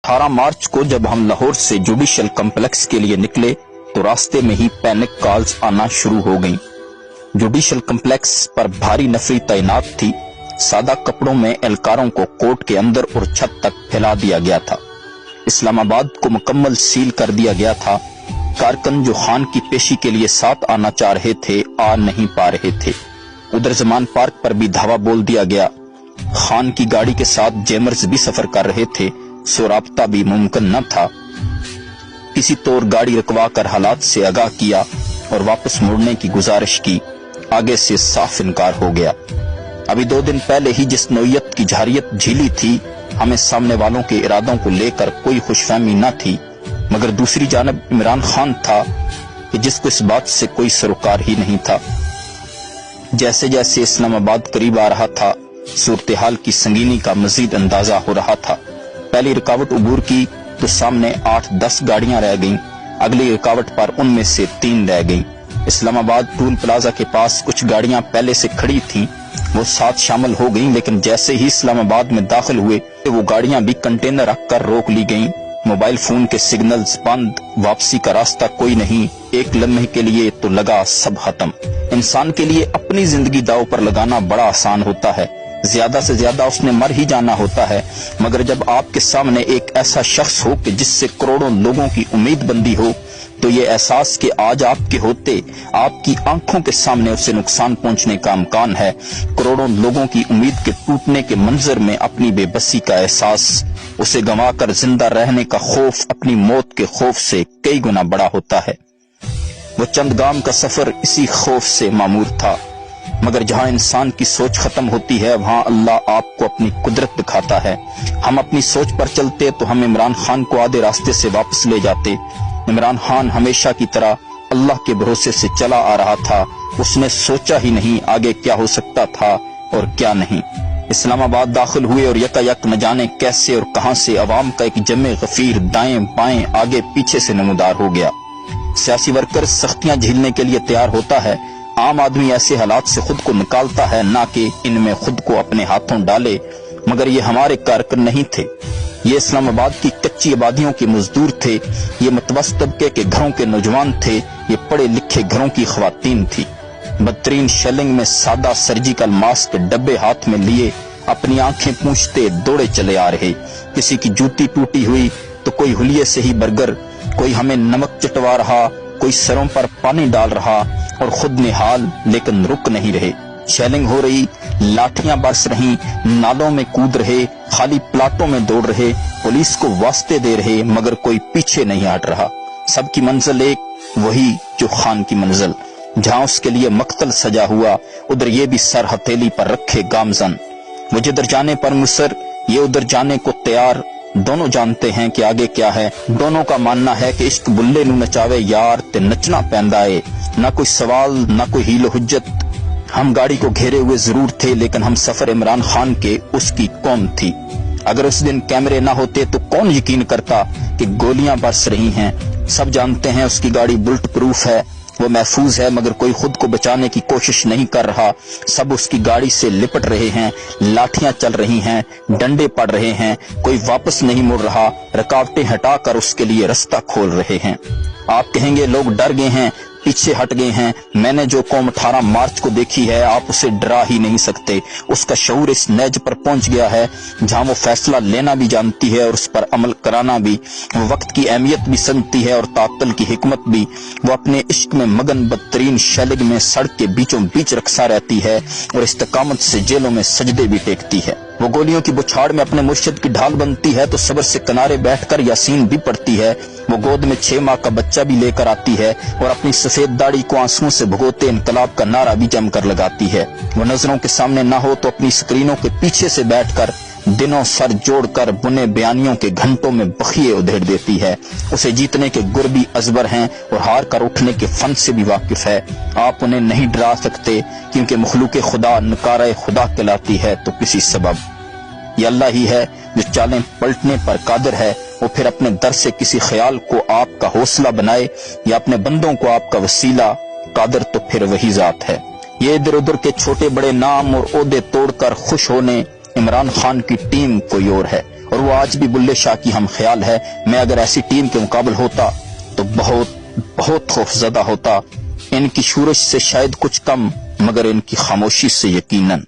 18 मार्च को जब हम लाहौर से जुडिशल कम्प्लेक्स के लिए निकले तो रास्ते में ही पैनिक कॉल्स आना शुरू हो गईं। जुडिशल कम्प्लेक्स पर भारी नफरी तैनात थी। सादा कपड़ों में एहलकारों को कोर्ट के अंदर और छत तक फैला दिया गया था। इस्लामाबाद को मुकम्मल सील कर दिया गया था। कारकुन जो खान की पेशी के लिए साथ आना चाह रहे थे आ नहीं पा रहे थे। उधर जमान पार्क पर भी धावा बोल दिया गया। खान की गाड़ी के साथ जेमर्स भी सफर कर रहे थे, सो राब्ता भी मुमकिन न था। किसी तौर गाड़ी रुकवा कर हालात से आगाह किया और वापस मुड़ने की गुजारिश की। आगे से साफ इनकार हो गया। अभी 2 दिन पहले ही जिस नौयत की झारियत झीली थी, हमें सामने वालों के इरादों को लेकर कोई खुशफहमी न थी, मगर दूसरी जानब इमरान खान था कि जिसको इस बात से कोई सरोकार ही नहीं था। जैसे जैसे इस्लामाबाद करीब आ रहा था, सूरत हाल की संगीनी का मजीद अंदाजा हो रहा था। पहली रुकावट उबूर की तो सामने 8-10 गाड़ियां रह गईं। अगली रुकावट पर उनमें से 3 रह गईं। इस्लामाबाद टूल प्लाजा के पास कुछ गाड़ियां पहले से खड़ी थीं, वो साथ शामिल हो गईं, लेकिन जैसे ही इस्लामाबाद में दाखिल हुए वो गाड़ियां भी कंटेनर रखकर रोक ली गईं। मोबाइल फोन के सिग्नल्स बंद, वापसी का रास्ता कोई नहीं। एक लम्हे के लिए तो लगा सब खत्म। इंसान के लिए अपनी जिंदगी दांव पर लगाना बड़ा आसान होता है। ज्यादा से ज्यादा उसने मर ही जाना होता है, मगर जब आपके सामने एक ऐसा शख्स हो कि जिससे करोड़ों लोगों की उम्मीद बंदी हो, तो ये एहसास कि आज आपके होते आपकी आंखों के सामने उसे नुकसान पहुंचने का इम्कान है, करोड़ों लोगों की उम्मीद के टूटने के मंजर में अपनी बेबसी का एहसास, उसे गंवाकर जिंदा रहने का खौफ अपनी मौत के खौफ से कई गुना बड़ा होता है। वो चंद गाम का सफर इसी खौफ से मामूर था, मगर जहां इंसान की सोच खत्म होती है वहां अल्लाह आपको अपनी कुदरत दिखाता है। हम अपनी सोच पर चलते तो हम इमरान खान को आधे रास्ते से वापस ले जाते। इमरान खान हमेशा की तरह अल्लाह के भरोसे से चला आ रहा था। उसने सोचा ही नहीं आगे क्या हो सकता था और क्या नहीं। इस्लामाबाद दाखिल हुए और यकायक न जाने कैसे और कहां से अवाम का एक जमे गफीर दाएं बाएं आगे पीछे से नमूदार हो गया। सियासी वर्कर सख्तियां झेलने के लिए तैयार होता है। आम आदमी ऐसे हालात से खुद को निकालता है, ना कि इनमें खुद को अपने हाथों डाले। मगर ये हमारे कारकुन नहीं थे। ये इस्लामाबाद की कच्ची आबादियों के मजदूर थे। ये मुतवस्सित तबके के घरों के नौजवान थे। ये पढ़े लिखे घरों की ख्वातीन थी। बदतरीन शेलिंग में सादा सर्जिकल मास्क डब्बे हाथ में लिए अपनी आंखें पूंछते दौड़े चले आ रहे। किसी की जूती टूटी हुई तो कोई हुलिये से ही बरगर, कोई हमें नमक चटवा रहा, कोई सरों पर पानी डाल रहा और खुद निहाल, लेकिन रुक नहीं रहे। शेलिंग हो रही, लाठियां बरस रही, नालों में कूद रहे, खाली प्लाटों में दौड़ रहे, पुलिस को वास्ते दे रहे, मगर कोई पीछे नहीं हट रहा। सबकी मंजिल एक, वही जो खान की मंजिल। जहां उसके लिए मक्तल सजा हुआ, उधर ये भी सर हथेली पर रखे गामजन। वो जिधर जाने पर मुसर, ये उधर जाने को तैयार। दोनों जानते हैं कि आगे क्या है। दोनों का मानना है कि इश्क बुल्ले नू नचावे यार ते नचना पैंदा है। ना कोई सवाल, ना कोई हीलो हुज्जत। हम गाड़ी को घेरे हुए जरूर थे, लेकिन हम सफर इमरान खान के उसकी कौम थी। अगर उस दिन कैमरे ना होते तो कौन यकीन करता कि गोलियां बरस रही हैं। सब जानते हैं उसकी गाड़ी बुलेट प्रूफ है, वो महफूज है, मगर कोई खुद को बचाने की कोशिश नहीं कर रहा। सब उसकी गाड़ी से लिपट रहे हैं, लाठियां चल रही हैं, डंडे पड़ रहे हैं, कोई वापस नहीं मुड़ रहा। रुकावटें हटाकर उसके लिए रास्ता खोल रहे हैं। आप कहेंगे लोग डर गए हैं, पीछे हट गए हैं। मैंने जो कौम 18 मार्च को देखी है, आप उसे डरा ही नहीं सकते। उसका शऊर इस नज पर पहुंच गया है जहां वो फैसला लेना भी जानती है और उस पर अमल कराना भी। वो वक्त की अहमियत भी समझती है और ताकल की हिकमत भी। वो अपने इश्क में मगन बदतरीन शैलिग में सड़क के बीचों बीच रक्सा रहती है और इस्तकामत से जेलों में सजदे भी टेकती है। वो गोलियों की बुछाड़ में अपने मुर्शिद की ढाल बनती है तो सब्र से किनारे बैठकर यासीन भी पढ़ती है। वो गोद में 6 माह का बच्चा भी लेकर आती है और अपनी सफेद दाढ़ी को आंसुओं से भगोते इनकलाब का नारा भी जमकर लगाती है। वो नजरों के सामने ना हो तो अपनी स्क्रीनों के पीछे से बैठकर दिनों सर जोड़कर बुने बयानियों के घंटों में बखिए उधेड़ देती है। उसे जीतने के गुर भी अजबर हैं और हार कर उठने के फन से भी वाकिफ है। आप उन्हें नहीं डरा सकते, क्योंकि मखलूक खुदा नकारे खुदा कहलाती है तो किसी सबब। ये अल्लाह ही है जो चालें पलटने पर कादिर है। वो फिर अपने दर से किसी ख्याल को आपका हौसला बनाए या अपने बंदों को आपका वसीला। कादिर तो फिर वही जात है। ये इधर उधर के छोटे बड़े नाम और ओहदे तोड़कर खुश होने इमरान खान की टीम कोई और है। اور وہ آج بھی بلے شاہ کی ہم خیال ہے. میں اگر ایسی ٹیم کے مقابل ہوتا تو بہت خوفزدہ ہوتا. ان کی شورش سے شاید کچھ کم، مگر ان کی خاموشی سے یقیناً.